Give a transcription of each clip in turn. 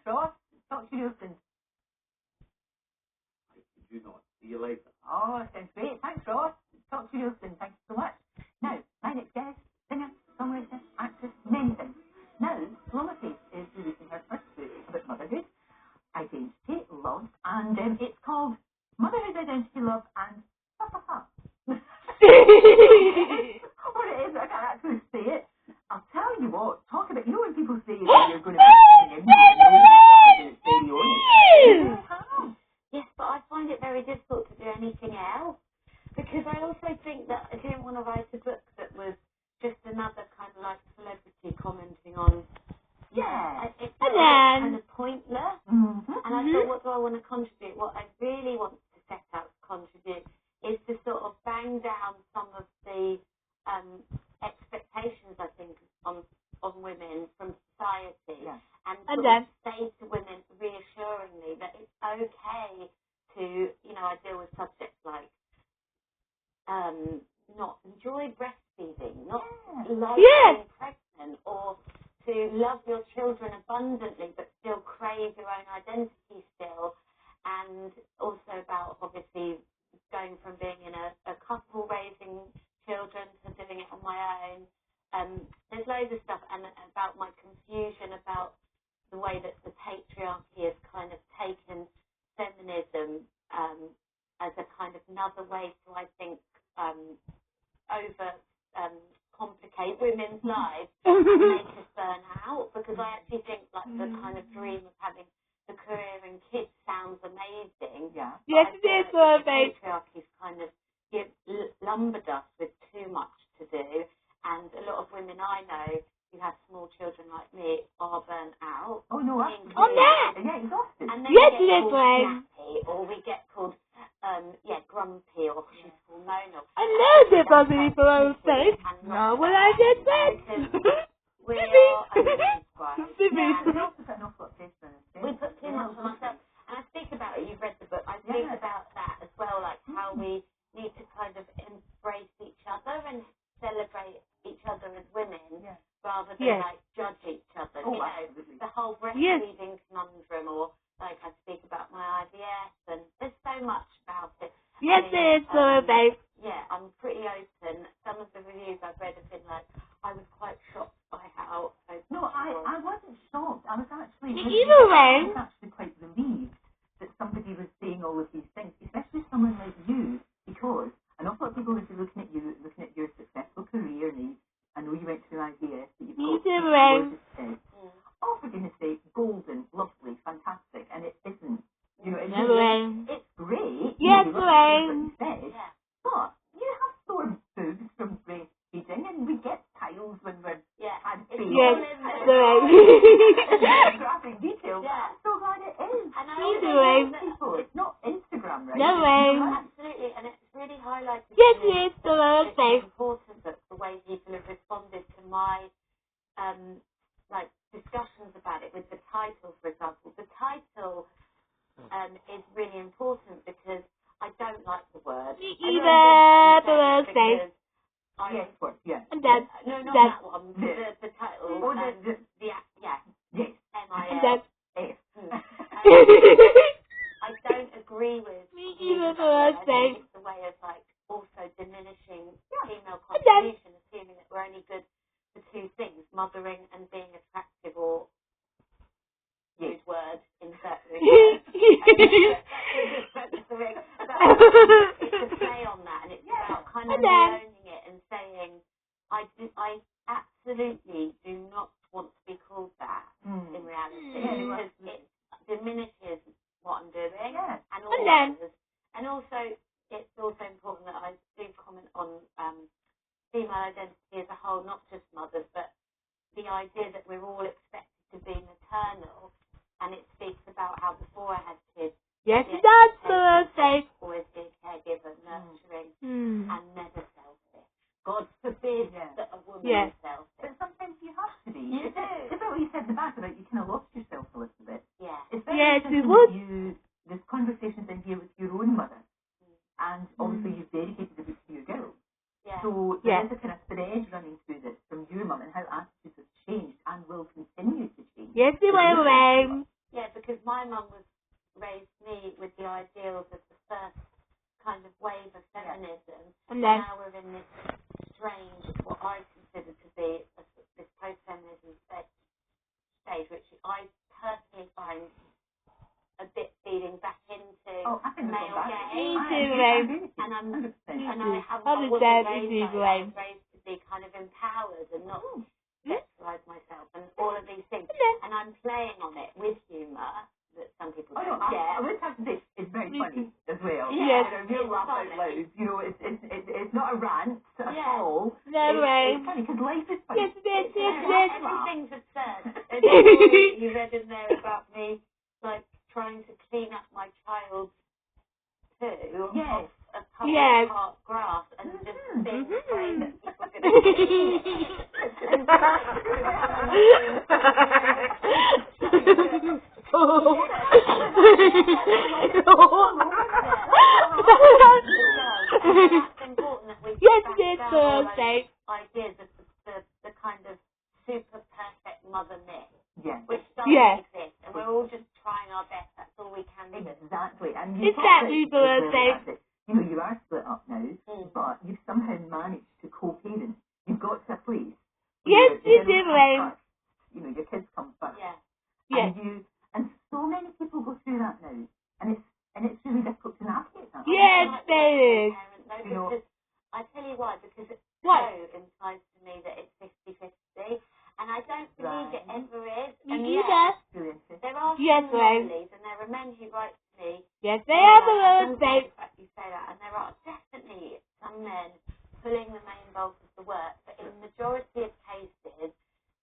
Thanks, Ross. Talk to you soon. I do not. See you later. Oh, sounds great. Thanks, Ross. Talk to you soon. Thank you so much. Now, my next guest, singer, songwriter, actress, many things. Now, Lola Face is releasing her first book about motherhood, identity, love, and it's called Motherhood, Identity, Love, and What it is, I can't actually say it. I'll tell you what, talk about, when people say that you're going to be Yes, but I find it very difficult to do anything else because I also think that I didn't want to write a book that was just another kind of like celebrity commenting on. It's kind of pointless. And I thought, what do I want to contribute? What I really want to set out to contribute is to sort of bang down some of the expectations, I think, on women from society, and sort of say to women reassuringly that it's okay to, I deal with subjects like not enjoy breastfeeding, not love being pregnant, or to love your children abundantly but still crave your own identity still, and also about obviously going from being in a couple raising children to doing it on my own. There's loads of stuff, and about my confusion about the way that the patriarchy has kind of taken feminism as a kind of another way to, I think, complicate women's lives and make us burn out, because I actually think like the kind of dream of having the career and kids sounds amazing. Yeah. Yes, it is. The patriarchy's kind of lumbered us with too much to do, and a lot of women I know who have small children like me are burnt out. Oh no, yeah, exhausted. And then we get called snappy, or we get called grumpy, or she's hormonal. I know the body for own face. No, what I just said. We are oversubscribed. We also put an awful lot of faith in it. We put too much on ourselves. And I speak about it, you've read the book, I speak about that as well, like how we need to kind of embrace each other and celebrate each other as women, rather than like judge each other. The whole breastfeeding conundrum, or like I speak about my IVF, and there's so much about it. Yes, it is, babe. Yeah, I'm pretty open. Some of the reviews I've read have been like, I was quite shocked by how open. No, I wasn't shocked. I was actually quite relieved that somebody was saying all of these things, especially someone like you, because an awful lot of people would be looking at you, looking at your successful career, and I know you went through IVF, that you've got gorgeous kids. Oh, for goodness sake, golden, lovely, fantastic, and it isn't. It's great. Yes, you said, but you have sore boobs from breastfeeding, and we get tiles when we're had babies. Yes, graphic details. I'm so glad it is. And people. It's not Instagram, right? No way. Absolutely, and it's really highlighted. Yes, it is, it's important that the way people have responded to my discussions about it with the title, for example. The title is really important because I don't like the word. And then, no, not that one. The title. MILF. I don't agree with. I think it's a way of also diminishing female contribution, assuming that we're only good for two things: mothering and being attractive, or use word insert. It's a play on that, and it's about kind of owning it and saying, I absolutely do not want to be called that in reality, because it diminishes what I'm doing, and also it's also important that I do comment on female identity as a whole, not just mothers, but the idea that we're all expected to be maternal, and it speaks about how before I had kids, yes, it does, always be a caregiver, nurturing, and never selfish. God forbid that a woman is selfish. But sometimes you have to be. You do. It's about what you said in the back about you kind of lost yourself a little bit. Yeah. It's very interesting there's conversations in here with your own mother, and obviously you've dedicated the book to your girls. Yeah. So there is a kind of thread running through this from your mum and how attitudes have changed and will continue to change. Yes, they will. Yeah, because my mum raised me with the ideals of the first kind of wave of feminism, and now we're in this strange, what I consider to be this post-feminism stage, which I personally find a bit feeding back into male gaze. And I wasn't raised to be kind of empowered and not sexualise myself and all of these things. And I'm playing on it with humour that some people don't get. I would have to say it's very funny as well. Yeah, real laugh out loud. You know, it's not a rant at all. No way. It's funny because life is funny. Everything's absurd. There's a story you read in there about me, like, trying to clean up my child's poo off a public park grass and just being afraid that people are going to see it. That's important that we back down ideas of the kind of super perfect mother myth, which doesn't exist, and we're all just trying our best. That's all we can do. Exactly. And you know, you are split up now, but you've somehow managed to co-parent. You've got to a place. Yes, you do, Wayne. You know, your kids come first. Yeah. And so many people go through that now, and it's really difficult to navigate that. Yes, it is. You know, I tell you why, because it so implies to me that it's 50-50, and I don't believe it ever is. And there are some lovelies, and there are men who write to me. Yes, they are the you say that, and there are definitely some men pulling the main bulk of the work, but in the majority of cases,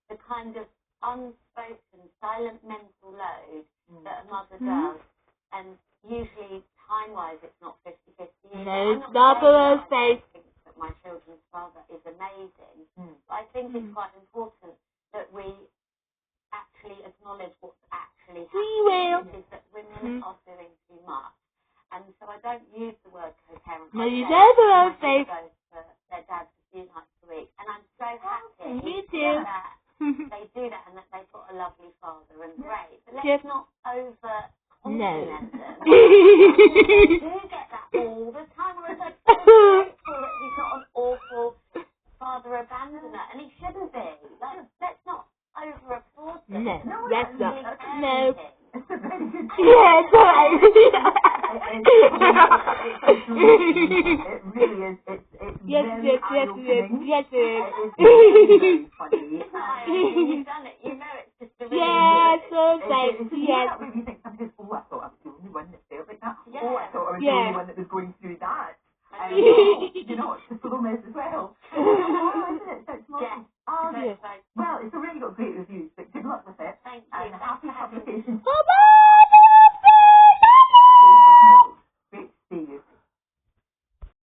the kind of unspoken, silent mental load that a mother does, and usually time-wise it's not 50-50. No, it's not the I think that my children's father is amazing, but I think it's quite important that we actually acknowledge what's actually happening, which is that women are doing too much. And so I don't use the word co-parent. No, you never will say. Go for their dads a few nights a week, and I'm so happy that they do that and that they've got a lovely father and great. But let's not over-compliment them. We do get that all the time. We're so grateful that he's not an awful father abandoner, and he shouldn't be. Like, let's not over-applaud them. No, that's not. No. It's a very good Yeah, it's right. It really is. It's Yes, very it is. eye-opening. Yes, it is. It's very funny. You've done it. You know it's just a really Yes, so It's yes. that way you think sometimes, I thought I was the only one that felt like that. I thought I was the only one that was going through that. And you know, it's just Gomez as well. Isn't it? So it's more